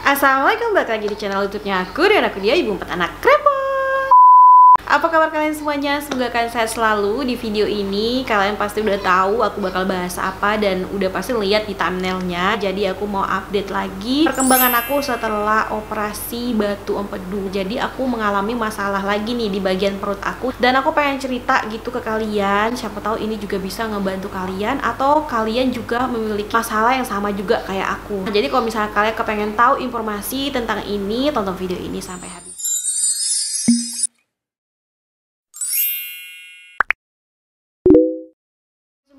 Assalamualaikum, balik lagi di channel YouTube-nya aku dan aku dia ibu 4 anak krepot. Apa kabar kalian semuanya? Semoga kalian sehat selalu. Di video ini kalian pasti udah tahu aku bakal bahas apa dan udah pasti lihat di thumbnailnya. Jadi aku mau update lagi perkembangan aku setelah operasi batu empedu. Jadi aku mengalami masalah lagi nih di bagian perut aku dan aku pengen cerita gitu ke kalian. Siapa tahu ini juga bisa ngebantu kalian atau kalian juga memiliki masalah yang sama juga kayak aku. Nah, jadi kalau misalnya kalian kepengen tahu informasi tentang ini, tonton video ini sampai habis.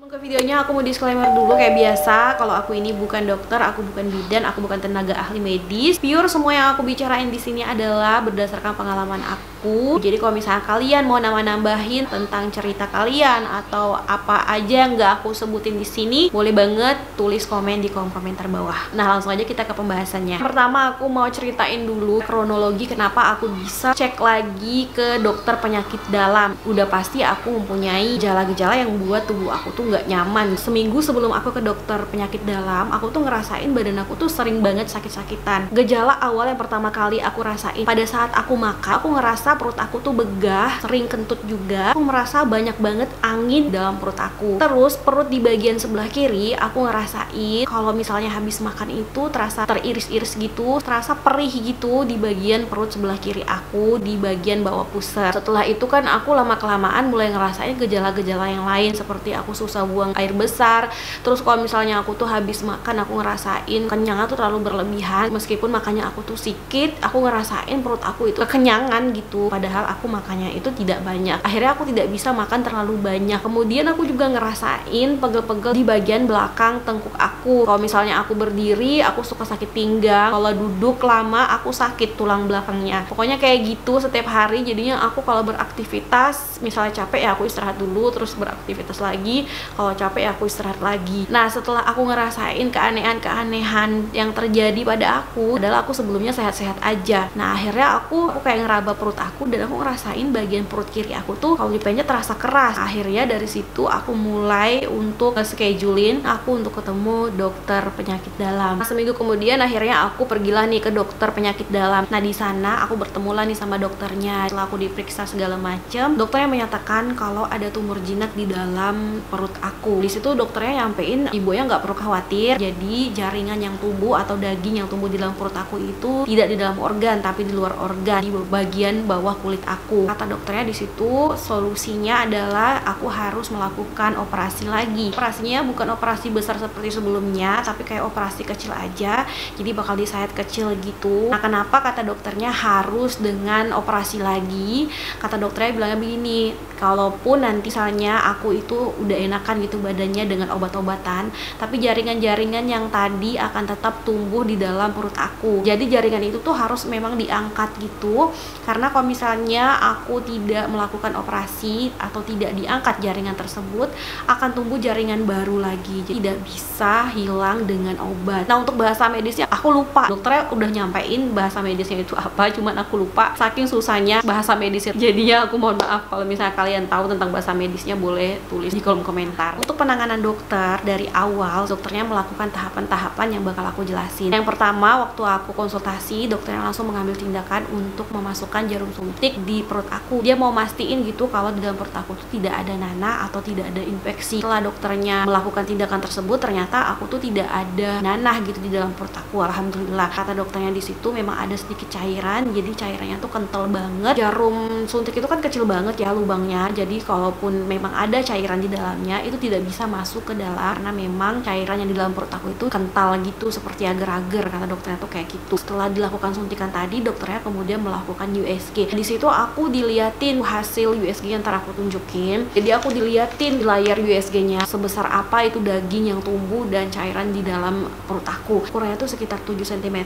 Ke videonya aku mau disclaimer dulu kayak biasa, kalau aku ini bukan dokter, aku bukan bidan, aku bukan tenaga ahli medis. Pure semua yang aku bicarain di sini adalah berdasarkan pengalaman aku. Jadi kalau misalnya kalian mau nambahin tentang cerita kalian atau apa aja yang nggak aku sebutin di sini, boleh banget tulis komen di kolom komentar bawah. Nah, langsung aja kita ke pembahasannya. Pertama aku mau ceritain dulu kronologi kenapa aku bisa cek lagi ke dokter penyakit dalam. Udah pasti aku mempunyai gejala-gejala yang buat tubuh aku tuh nggak nyaman. Seminggu sebelum aku ke dokter penyakit dalam, aku tuh ngerasain badan aku tuh sering banget sakit-sakitan. Gejala awal yang pertama kali aku rasain pada saat aku makan, aku ngerasa perut aku tuh begah, sering kentut juga. Aku merasa banyak banget angin dalam perut aku. Terus perut di bagian sebelah kiri, aku ngerasain kalau misalnya habis makan itu terasa teriris-iris gitu, terasa perih gitu di bagian perut sebelah kiri aku, di bagian bawah pusar. Setelah itu kan aku lama-kelamaan mulai ngerasain gejala-gejala yang lain seperti aku susah buang air besar. Terus kalau misalnya aku tuh habis makan, aku ngerasain kenyangnya tuh terlalu berlebihan. Meskipun makannya aku tuh sedikit, aku ngerasain perut aku itu kekenyangan gitu, padahal aku makannya itu tidak banyak. Akhirnya aku tidak bisa makan terlalu banyak. Kemudian aku juga ngerasain pegel-pegel di bagian belakang tengkuk aku. Kalau misalnya aku berdiri, aku suka sakit pinggang. Kalau duduk lama, aku sakit tulang belakangnya. Pokoknya kayak gitu setiap hari. Jadinya aku kalau beraktivitas, misalnya capek ya aku istirahat dulu, terus beraktivitas lagi. Kalau capek ya aku istirahat lagi. Nah, setelah aku ngerasain keanehan-keanehan yang terjadi pada aku, adalah aku sebelumnya sehat-sehat aja. Nah, akhirnya aku kayak ngeraba perut aku dan aku ngerasain bagian perut kiri aku tuh kalau dipencet terasa keras. Akhirnya dari situ aku mulai untuk schedulein aku untuk ketemu dokter penyakit dalam. Nah, seminggu kemudian akhirnya aku pergilah nih ke dokter penyakit dalam. Nah, di sana aku bertemu lah nih sama dokternya. Setelah aku diperiksa segala macam, dokternya menyatakan kalau ada tumor jinak di dalam perut aku. Di situ dokternya nyampein ibunya nggak perlu khawatir. Jadi jaringan yang tumbuh atau daging yang tumbuh di dalam perut aku itu tidak di dalam organ tapi di luar organ, di bagian bawah kulit aku. Kata dokternya di situ solusinya adalah aku harus melakukan operasi lagi. Operasinya bukan operasi besar seperti sebelumnya, tapi kayak operasi kecil aja. Jadi bakal disayat kecil gitu. Nah, kenapa kata dokternya harus dengan operasi lagi? Kata dokternya bilangnya begini, kalaupun nanti misalnya aku itu udah enakan gitu badannya dengan obat-obatan, tapi jaringan-jaringan yang tadi akan tetap tumbuh di dalam perut aku. Jadi jaringan itu tuh harus memang diangkat gitu, karena kalau misalnya aku tidak melakukan operasi atau tidak diangkat jaringan tersebut, akan tumbuh jaringan baru lagi. Jadi tidak bisa hilang dengan obat. Nah, untuk bahasa medisnya aku lupa. Dokternya udah nyampein bahasa medisnya itu apa, cuman aku lupa saking susahnya bahasa medisnya. Jadinya aku mohon maaf kalau misalnya kalian tahu tentang bahasa medisnya, boleh tulis di kolom komentar. Untuk penanganan dokter dari awal, dokternya melakukan tahapan-tahapan yang bakal aku jelasin. Yang pertama, waktu aku konsultasi, dokternya langsung mengambil tindakan untuk memasukkan jarum suntik di perut aku. Dia mau mastiin gitu kalau di dalam perut aku tuh tidak ada nanah atau tidak ada infeksi. Setelah dokternya melakukan tindakan tersebut, ternyata aku tuh tidak ada nanah gitu di dalam perut aku. Alhamdulillah. Kata dokternya di situ memang ada sedikit cairan, jadi cairannya tuh kental banget. Jarum suntik itu kan kecil banget ya lubangnya, jadi kalaupun memang ada cairan di dalamnya itu tidak bisa masuk ke dalam, karena memang cairan yang di dalam perut aku itu kental gitu seperti agar-agar. Kata dokternya tuh kayak gitu. Setelah dilakukan suntikan tadi, dokternya kemudian melakukan USG. Di situ aku diliatin hasil USG yang ntar aku tunjukin. Jadi aku diliatin di layar USG-nya sebesar apa itu daging yang tumbuh dan cairan di dalam perut aku. Ukurannya tuh sekitar 7 cm.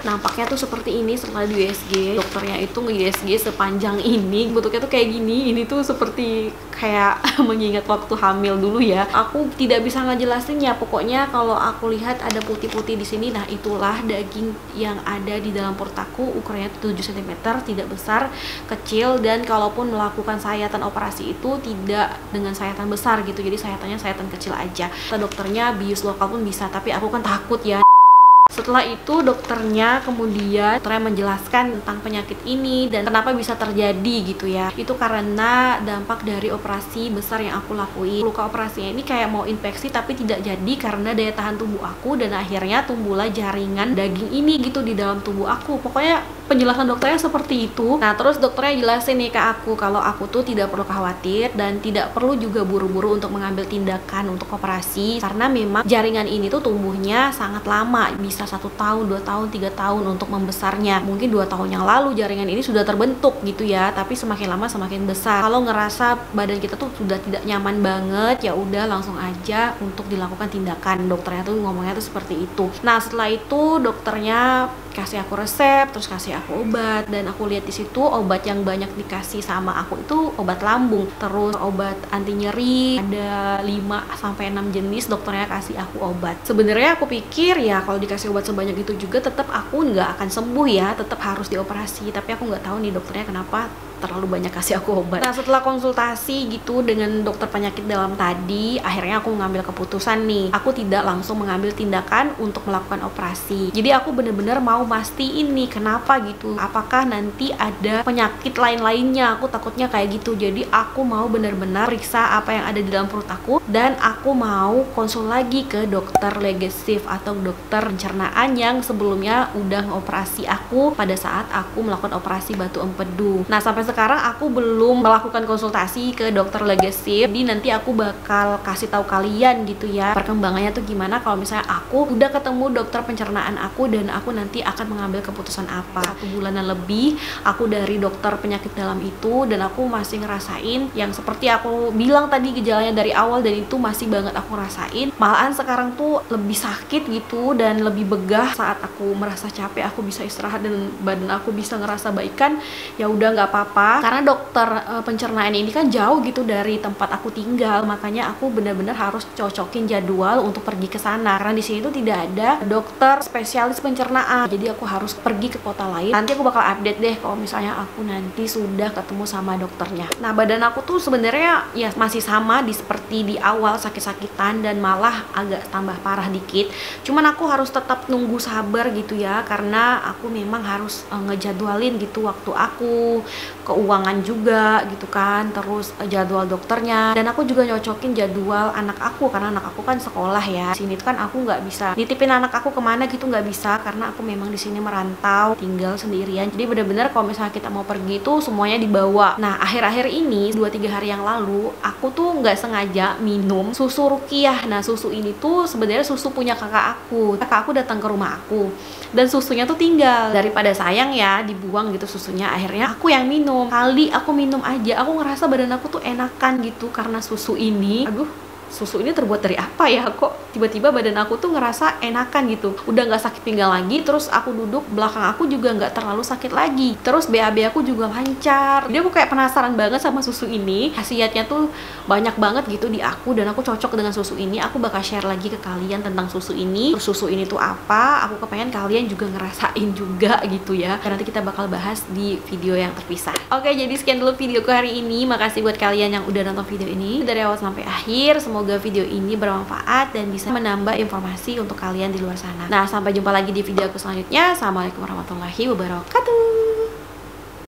Nampaknya tuh seperti ini setelah di USG. Dokternya itu nge-USG sepanjang ini. Bentuknya tuh kayak gini. Ini tuh seperti kayak mengingat waktu hamil dulu ya. Aku tidak bisa ngejelasinnya. Pokoknya kalau aku lihat ada putih-putih di sini, nah itulah daging yang ada di dalam perut aku. Ukurannya 7 cm, tidak besar, kecil, dan kalaupun melakukan sayatan operasi itu tidak dengan sayatan besar gitu. Jadi sayatannya sayatan kecil aja. Kata dokternya bius lokal pun bisa, tapi aku kan takut ya. Setelah itu dokternya kemudian menjelaskan tentang penyakit ini dan kenapa bisa terjadi gitu ya. Itu karena dampak dari operasi besar yang aku lakuin. Luka operasinya ini kayak mau infeksi tapi tidak jadi karena daya tahan tubuh aku, dan akhirnya tumbuhlah jaringan daging ini gitu di dalam tubuh aku. Pokoknya penjelasan dokternya seperti itu. Nah, terus dokternya jelasin nih ke aku kalau aku tuh tidak perlu khawatir dan tidak perlu juga buru-buru untuk mengambil tindakan untuk operasi, karena memang jaringan ini tuh tumbuhnya sangat lama, bisa 1 tahun, 2 tahun, 3 tahun untuk membesarnya. Mungkin 2 tahun yang lalu jaringan ini sudah terbentuk gitu ya, tapi semakin lama semakin besar. Kalau ngerasa badan kita tuh sudah tidak nyaman banget, ya udah langsung aja untuk dilakukan tindakan. Dokternya tuh ngomongnya tuh seperti itu. Nah, setelah itu dokternya kasih aku resep, terus kasih aku obat, dan aku lihat di situ obat yang banyak dikasih sama aku itu obat lambung, terus obat anti nyeri, ada 5-6 jenis dokternya kasih aku obat. Sebenarnya aku pikir ya kalau dikasih obat sebanyak itu juga tetap aku nggak akan sembuh ya, tetap harus dioperasi, tapi aku nggak tahu nih dokternya kenapa terlalu banyak kasih aku obat. Nah, setelah konsultasi gitu dengan dokter penyakit dalam tadi, akhirnya aku mengambil keputusan nih, aku tidak langsung mengambil tindakan untuk melakukan operasi. Jadi aku bener-bener mau mastiin nih kenapa gitu, apakah nanti ada penyakit lain-lainnya, aku takutnya kayak gitu. Jadi aku mau bener-bener periksa apa yang ada di dalam perut aku, dan aku mau konsul lagi ke dokter legesif atau dokter pencernaan yang sebelumnya udah ngoperasi aku pada saat aku melakukan operasi batu empedu. Nah, sampai sekarang aku belum melakukan konsultasi ke dokter legesif, jadi nanti aku bakal kasih tahu kalian gitu ya perkembangannya tuh gimana kalau misalnya aku udah ketemu dokter pencernaan aku dan aku nanti akan mengambil keputusan apa. 1 bulanan lebih aku dari dokter penyakit dalam itu, dan aku masih ngerasain yang seperti aku bilang tadi gejalanya dari awal, dan itu masih banget aku rasain. Malahan sekarang tuh lebih sakit gitu dan lebih begah. Saat aku merasa capek aku bisa istirahat dan badan aku bisa ngerasa baikan, ya udah nggak apa-apa, karena dokter pencernaan ini kan jauh gitu dari tempat aku tinggal, makanya aku benar-benar harus cocokin jadwal untuk pergi ke sana, karena di sini tuh tidak ada dokter spesialis pencernaan, jadi aku harus pergi ke kota lain. Nanti aku bakal update deh kalau misalnya aku nanti sudah ketemu sama dokternya. Nah, badan aku tuh sebenarnya ya masih sama seperti di awal, sakit-sakitan dan malah agak tambah parah dikit, cuman aku harus tetap nunggu sabar gitu ya, karena aku memang harus ngejadwalin gitu waktu aku, keuangan juga gitu kan, terus jadwal dokternya, dan aku juga nyocokin jadwal anak aku karena anak aku kan sekolah ya. Di sini kan aku nggak bisa nitipin anak aku kemana gitu, nggak bisa, karena aku memang di sini merantau tinggal sendirian. Jadi bener-bener kalau misalnya kita mau pergi tuh semuanya dibawa. Nah, akhir-akhir ini 2-3 hari yang lalu aku tuh nggak sengaja minum susu Rukiah. Nah, susu ini tuh sebenarnya susu punya kakak aku. Kakak aku datang ke rumah aku dan susunya tuh tinggal. Daripada sayang ya dibuang gitu susunya, akhirnya aku yang minum. Kali aku minum aja, aku ngerasa badan aku tuh enakan gitu karena susu ini. Aduh, susu ini terbuat dari apa ya, kok tiba-tiba badan aku tuh ngerasa enakan gitu, udah nggak sakit pinggang lagi, terus aku duduk belakang aku juga nggak terlalu sakit lagi, terus BAB aku juga lancar. Jadi aku kayak penasaran banget sama susu ini, khasiatnya tuh banyak banget gitu di aku, dan aku cocok dengan susu ini. Aku bakal share lagi ke kalian tentang susu ini, terus susu ini tuh apa, aku kepengen kalian juga ngerasain juga gitu ya. Dan nanti kita bakal bahas di video yang terpisah. Oke, jadi sekian dulu videoku hari ini. Makasih buat kalian yang udah nonton video ini dari awal sampai akhir. Semoga video ini bermanfaat dan bisa menambah informasi untuk kalian di luar sana. Nah, sampai jumpa lagi di video aku selanjutnya. Assalamualaikum warahmatullahi wabarakatuh.